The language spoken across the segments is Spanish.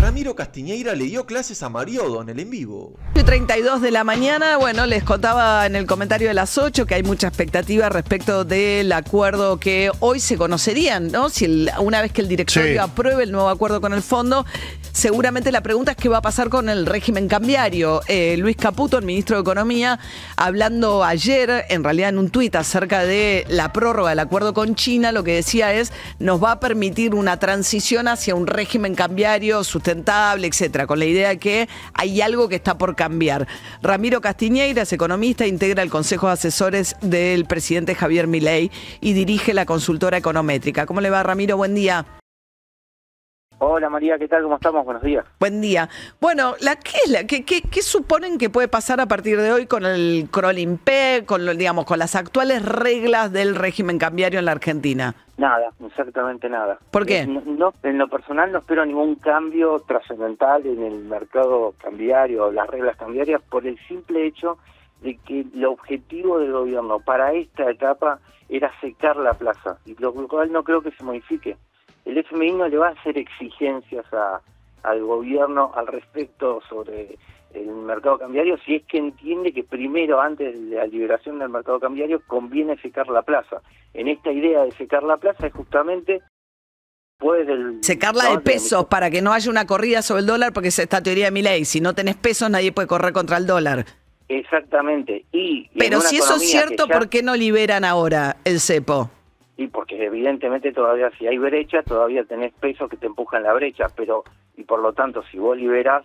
Ramiro Castiñeira le dio clases a Mariodo en el en vivo. 32 de la mañana, bueno, les contaba en el comentario de las 8 que hay mucha expectativa respecto del acuerdo que hoy se conocerían, ¿no? Si una vez que el directorio apruebe el nuevo acuerdo con el fondo, seguramente la pregunta es qué va a pasar con el régimen cambiario. Luis Caputo, el ministro de Economía, hablando ayer, en realidad en un tuit acerca de la prórroga del acuerdo con China, lo que decía es, nos va a permitir una transición hacia un régimen cambiario sustentable, etcétera, con la idea de que hay algo que está por cambiar. Ramiro Castiñeira es economista, integra el Consejo de Asesores del presidente Javier Milei y dirige la consultora econométrica. ¿Cómo le va, Ramiro? Buen día. Hola María, ¿qué tal? ¿Cómo estamos? Buenos días. Buen día. Bueno, ¿qué suponen que puede pasar a partir de hoy con el crawling P, con las actuales reglas del régimen cambiario en la Argentina? Nada, exactamente nada. ¿Por qué? No, en lo personal no espero ningún cambio trascendental en el mercado cambiario, las reglas cambiarias, por el simple hecho de que el objetivo del gobierno para esta etapa era secar la plaza, y lo cual no creo que se modifique. El FMI no le va a hacer exigencias al gobierno al respecto sobre el mercado cambiario si es que entiende que primero, antes de la liberación del mercado cambiario, conviene secar la plaza. En esta idea de secar la plaza es justamente secarla de pesos para que no haya una corrida sobre el dólar, porque es esta teoría de Milei, si no tenés pesos nadie puede correr contra el dólar. Exactamente. Pero si eso es cierto, ¿por qué no liberan ahora el cepo? Y porque evidentemente todavía si hay brecha, todavía tenés pesos que te empujan la brecha, y por lo tanto si vos liberás,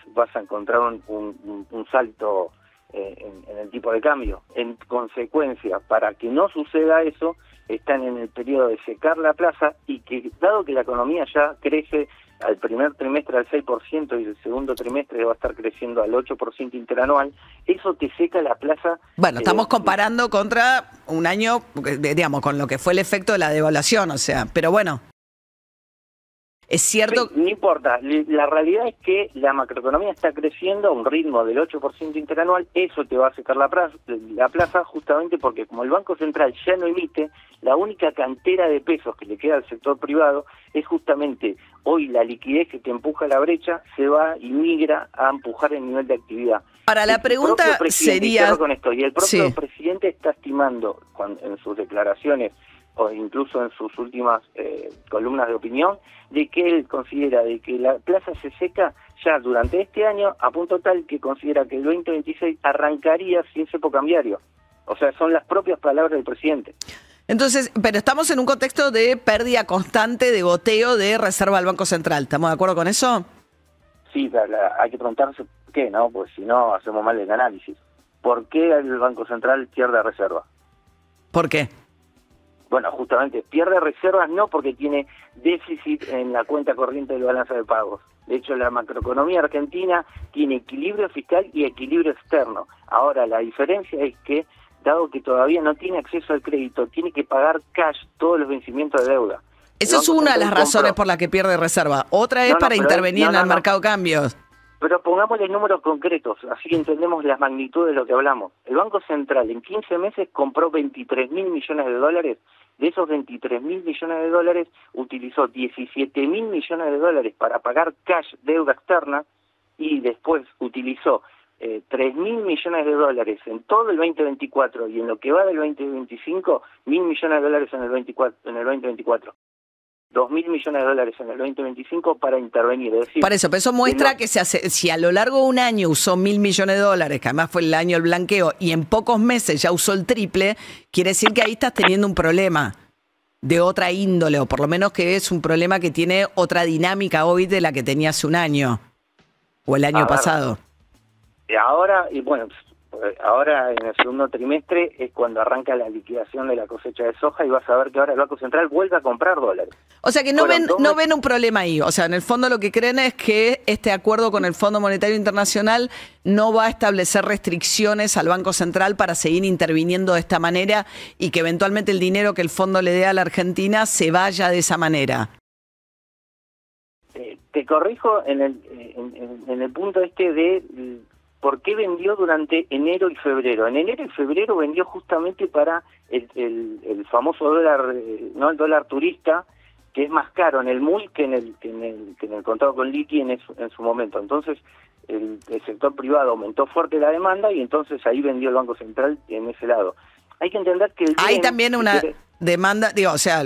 vas a encontrar un salto en el tipo de cambio. En consecuencia, para que no suceda eso, están en el periodo de secar la plaza, y que dado que la economía ya crece al primer trimestre al 6% y el segundo trimestre va a estar creciendo al 8% interanual, eso te seca la plaza. Bueno, estamos comparando contra un año, digamos, con lo que fue el efecto de la devaluación, o sea, pero bueno. Es cierto. Sí, no importa, la realidad es que la macroeconomía está creciendo a un ritmo del 8% interanual, eso te va a secar la plaza justamente porque como el Banco Central ya no emite, la única cantera de pesos que le queda al sector privado es justamente hoy la liquidez que te empuja la brecha se va y migra a empujar el nivel de actividad. Para la pregunta sería... Con esto, y el propio presidente está estimando en sus declaraciones o incluso en sus últimas columnas de opinión, de que él considera de que la plaza se seca ya durante este año, a punto tal que considera que el 2026 arrancaría sin cepo cambiario. O sea, son las propias palabras del presidente. Entonces, pero estamos en un contexto de pérdida constante, de goteo de reserva del Banco Central. ¿Estamos de acuerdo con eso? Sí, hay que preguntarse por qué, ¿no? Pues si no, hacemos mal el análisis. ¿Por qué el Banco Central pierde reserva? ¿Por qué? Bueno, justamente pierde reservas no porque tiene déficit en la cuenta corriente del balance de pagos. De hecho, la macroeconomía argentina tiene equilibrio fiscal y equilibrio externo. Ahora, la diferencia es que, dado que todavía no tiene acceso al crédito, tiene que pagar cash todos los vencimientos de deuda. Esa es una de las razones por las que pierde reserva. Otra es para intervenir en el mercado de cambios. Pero pongámosle números concretos, así entendemos las magnitudes de lo que hablamos. El Banco Central en 15 meses compró 23.000 millones de dólares. De esos 23.000 millones de dólares, utilizó 17.000 millones de dólares para pagar cash, deuda externa, y después utilizó 3.000 millones de dólares en todo el 2024 y en lo que va del 2025, 1.000 millones de dólares en el 2024. 2.000 millones de dólares en el 2025 para intervenir. Es decir, para eso, pero eso muestra que si a lo largo de un año usó 1.000 millones de dólares, que además fue el año del blanqueo, y en pocos meses ya usó el triple, quiere decir que ahí estás teniendo un problema de otra índole, o por lo menos que es un problema que tiene otra dinámica hoy de la que tenía hace un año, o el año pasado. Ahora en el segundo trimestre es cuando arranca la liquidación de la cosecha de soja y vas a ver que ahora el Banco Central vuelve a comprar dólares. O sea que no ven un problema ahí. O sea, en el fondo lo que creen es que este acuerdo con el Fondo Monetario Internacional no va a establecer restricciones al Banco Central para seguir interviniendo de esta manera y que eventualmente el dinero que el fondo le dé a la Argentina se vaya de esa manera. Te corrijo en el punto de ¿por qué vendió durante enero y febrero? En enero y febrero vendió justamente para el famoso dólar, no el dólar turista, que es más caro en el MUL que en el contado con liqui en su momento. Entonces el sector privado aumentó fuerte la demanda y entonces ahí vendió el Banco Central en ese lado. Hay que entender que hay también una demanda, digo, o sea,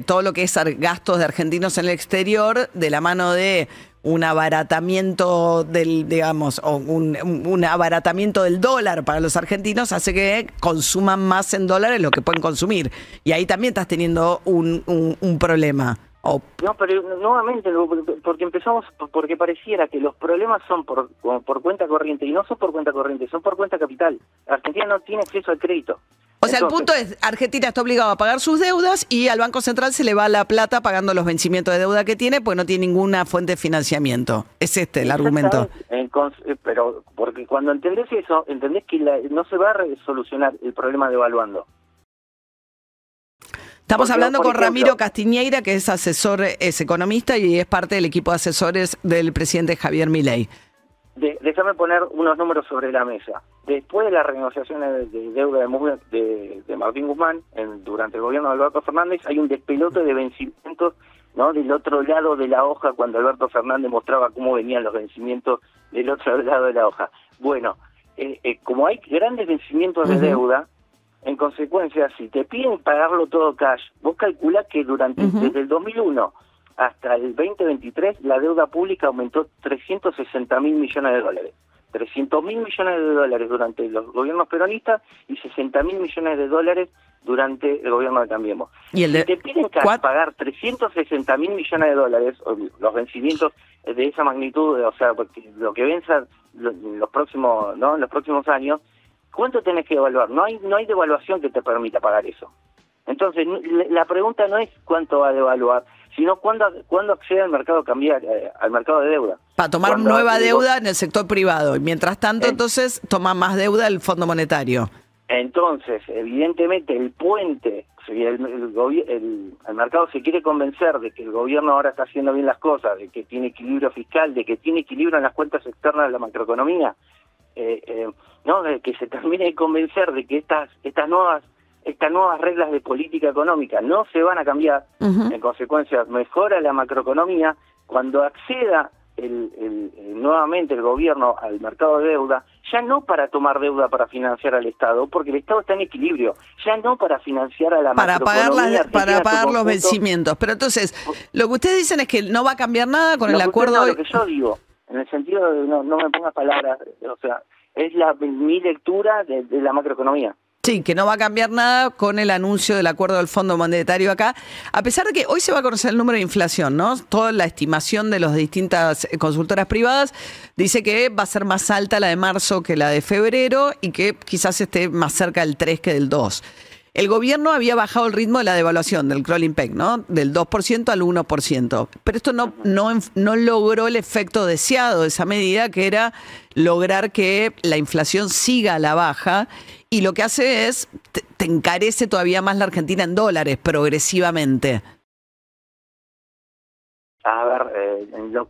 todo lo que es gastos de argentinos en el exterior, de la mano de un abaratamiento del, digamos, o un abaratamiento del dólar para los argentinos, hace que consuman más en dólares lo que pueden consumir. Y ahí también estás teniendo un problema. No, pero nuevamente, porque pareciera que los problemas son por cuenta corriente, y no son por cuenta corriente, son por cuenta capital. Argentina no tiene acceso al crédito. O sea, entonces, el punto es, Argentina está obligado a pagar sus deudas y al Banco Central se le va la plata pagando los vencimientos de deuda que tiene, porque no tiene ninguna fuente de financiamiento. Es el argumento. Pero porque cuando entendés eso, entendés que no se va a solucionar el problema devaluando. Estamos hablando con Ramiro Castiñeira, que es asesor, es economista y es parte del equipo de asesores del presidente Javier Milei. Déjame poner unos números sobre la mesa. Después de las renegociaciones de deuda de Martín Guzmán durante el gobierno de Alberto Fernández, hay un despelote de vencimientos, ¿no?, del otro lado de la hoja, cuando Alberto Fernández mostraba cómo venían los vencimientos del otro lado de la hoja. Bueno, como hay grandes vencimientos de deuda, en consecuencia, si te piden pagarlo todo cash, vos calculás que desde el 2001 hasta el 2023 la deuda pública aumentó 360.000 millones de dólares. 300.000 millones de dólares durante los gobiernos peronistas y 60.000 millones de dólares durante el gobierno de Cambiemos. ¿Y si te piden pagar 360.000 millones de dólares, los vencimientos de esa magnitud, o sea, lo que venza los próximos años, ¿cuánto tenés que devaluar? No hay devaluación que te permita pagar eso. Entonces, la pregunta no es cuánto va a devaluar, sino cuándo accede al mercado al mercado de deuda. Para tomar nueva deuda en el sector privado. Y mientras tanto, entonces, toma más deuda el Fondo Monetario. Entonces, evidentemente, el puente, si el mercado se quiere convencer de que el gobierno ahora está haciendo bien las cosas, de que tiene equilibrio fiscal, de que tiene equilibrio en las cuentas externas de la macroeconomía, ¿no?, de que se termine de convencer de que estas nuevas reglas de política económica no se van a cambiar, en consecuencia mejora la macroeconomía, cuando acceda nuevamente el gobierno al mercado de deuda, ya no para tomar deuda para financiar al Estado, porque el Estado está en equilibrio, ya no para financiar a la macroeconomía. Para pagar los vencimientos. Pero entonces, lo que ustedes dicen es que no va a cambiar nada con el acuerdo. Lo que yo digo, en el sentido de no me pongas palabras, o sea, es mi lectura de la macroeconomía. Sí, que no va a cambiar nada con el anuncio del acuerdo del Fondo Monetario acá, a pesar de que hoy se va a conocer el número de inflación, ¿no? Toda la estimación de las distintas consultoras privadas dice que va a ser más alta la de marzo que la de febrero y que quizás esté más cerca del 3 que del 2. El gobierno había bajado el ritmo de la devaluación del crawling peg, ¿no? Del 2% al 1%. Pero esto no logró el efecto deseado de esa medida, que era lograr que la inflación siga a la baja. Y lo que hace es, te encarece todavía más la Argentina en dólares, progresivamente. A ver, en lo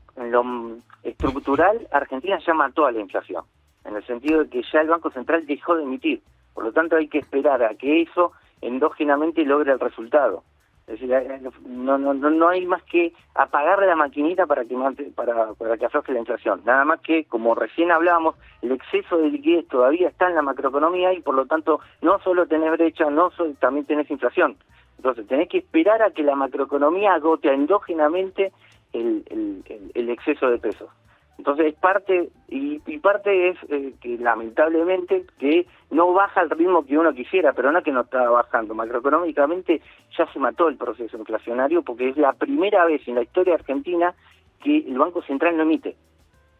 estructural, Argentina ya mató a la inflación, en el sentido de que ya el Banco Central dejó de emitir. Por lo tanto, hay que esperar a que eso endógenamente logre el resultado. Es decir, no hay más que apagar la maquinita para que afloje la inflación. Nada más que, como recién hablábamos, el exceso de liquidez todavía está en la macroeconomía y por lo tanto no solo tenés brecha, también tenés inflación. Entonces tenés que esperar a que la macroeconomía agote endógenamente el exceso de pesos. Entonces es parte es que lamentablemente que no baja el ritmo que uno quisiera, pero no es que no está bajando. Macroeconómicamente ya se mató el proceso inflacionario porque es la primera vez en la historia argentina que el Banco Central no emite.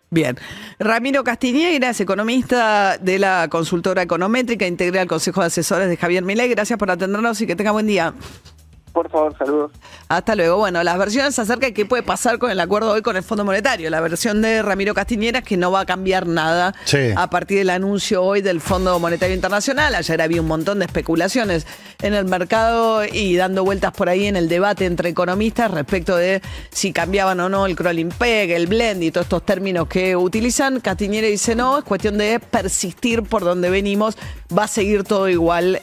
Bien. Ramiro Castiñeira es economista de la consultora econométrica, integra el Consejo de Asesores de Javier Milei. Gracias por atendernos y que tenga buen día. Por favor, saludos. Hasta luego. Bueno, las versiones acerca de qué puede pasar con el acuerdo hoy con el Fondo Monetario. La versión de Ramiro Castiñeira es que no va a cambiar nada a partir del anuncio hoy del Fondo Monetario Internacional. Ayer había un montón de especulaciones en el mercado y dando vueltas por ahí en el debate entre economistas respecto de si cambiaban o no el crawling peg, el blend y todos estos términos que utilizan. Castiñeira dice no, es cuestión de persistir por donde venimos. Va a seguir todo igual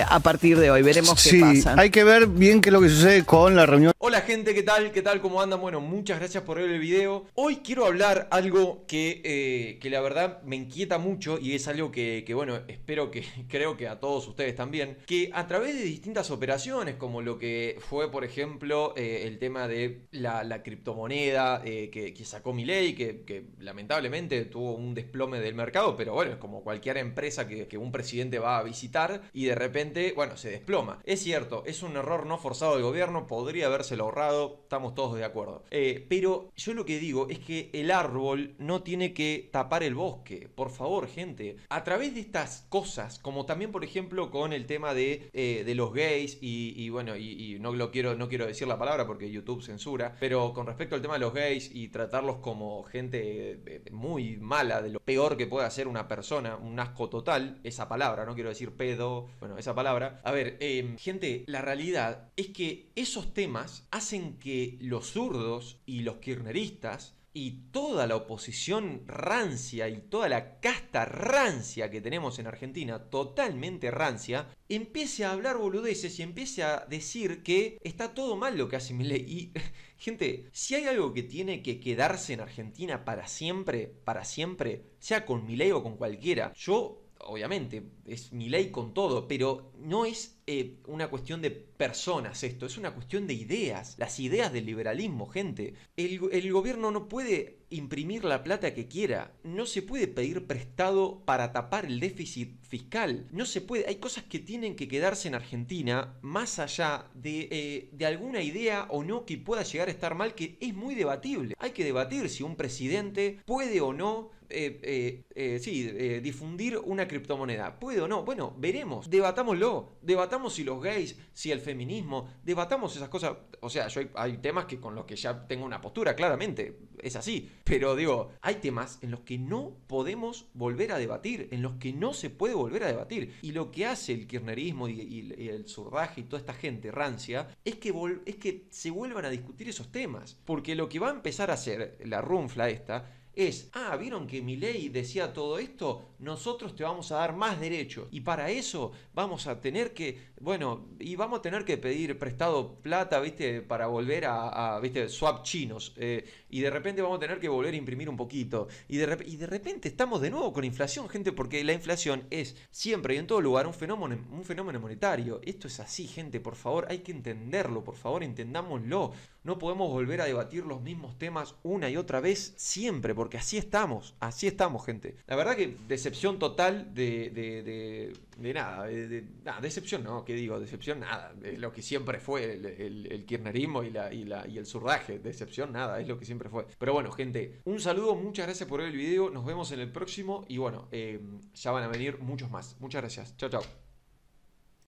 a partir de hoy. Veremos qué pasa. Hay que ver bien qué es lo que sucede con la reunión. Hola gente, ¿qué tal? ¿Qué tal? ¿Cómo andan? Bueno, muchas gracias por ver el video. Hoy quiero hablar algo que la verdad me inquieta mucho y es algo que bueno, creo que a todos ustedes también, que a través de distintas operaciones, como lo que fue, por ejemplo, el tema de la criptomoneda que sacó Milei, que lamentablemente tuvo un desplome del mercado, pero bueno, es como cualquier empresa que un presidente va a visitar y de repente, bueno, se desploma. Es cierto, es un error no forzado del gobierno, podría habérselo ahorrado, estamos todos de acuerdo. Pero yo lo que digo es que el árbol no tiene que tapar el bosque. Por favor, gente, a través de estas cosas, como también por ejemplo con el tema de los gays y bueno, y no quiero decir la palabra porque YouTube censura, pero con respecto al tema de los gays y tratarlos como gente muy mala, de lo peor que puede hacer una persona, un asco total, esa palabra, no quiero decir pedo, bueno, esa palabra. A ver, gente, la realidad es que esos temas hacen que los zurdos y los kirchneristas y toda la oposición rancia y toda la casta rancia que tenemos en Argentina, totalmente rancia, empiece a hablar boludeces y empiece a decir que está todo mal lo que hace Milei. Y, gente, si hay algo que tiene que quedarse en Argentina para siempre, sea con Milei o con cualquiera, obviamente, es Milei con todo, pero no es una cuestión de personas esto, es una cuestión de ideas, las ideas del liberalismo, gente. El gobierno no puede imprimir la plata que quiera, no se puede pedir prestado para tapar el déficit fiscal, no se puede, hay cosas que tienen que quedarse en Argentina más allá de alguna idea o no que pueda llegar a estar mal, que es muy debatible. Hay que debatir si un presidente puede o no difundir una criptomoneda. ¿Puede o no? Bueno, veremos. Debatámoslo. Debatamos si los gays, si el feminismo, debatamos esas cosas. O sea, hay temas con los que ya tengo una postura, claramente. Es así. Pero digo, hay temas en los que no podemos volver a debatir, en los que no se puede volver a debatir. Y lo que hace el kirchnerismo y el zurdaje y toda esta gente rancia es que se vuelvan a discutir esos temas. Porque lo que va a empezar a hacer la runfla esta es, ¿vieron que Milei decía todo esto? Nosotros te vamos a dar más derechos. Y para eso vamos a tener que, pedir prestado plata, ¿viste? Para volver ¿viste? Swap chinos. Y de repente vamos a tener que volver a imprimir un poquito. Y de repente estamos de nuevo con inflación, gente, porque la inflación es siempre y en todo lugar un fenómeno monetario. Esto es así, gente, por favor, hay que entenderlo, por favor, entendámoslo. No podemos volver a debatir los mismos temas una y otra vez siempre, porque así estamos, gente. La verdad que decepción total de nada, decepción no, ¿qué digo? Decepción nada, es lo que siempre fue el kirchnerismo y el zurdaje, decepción nada, es lo que siempre fue. Pero bueno, gente, un saludo, muchas gracias por ver el video, nos vemos en el próximo y bueno, ya van a venir muchos más. Muchas gracias, chao, chao.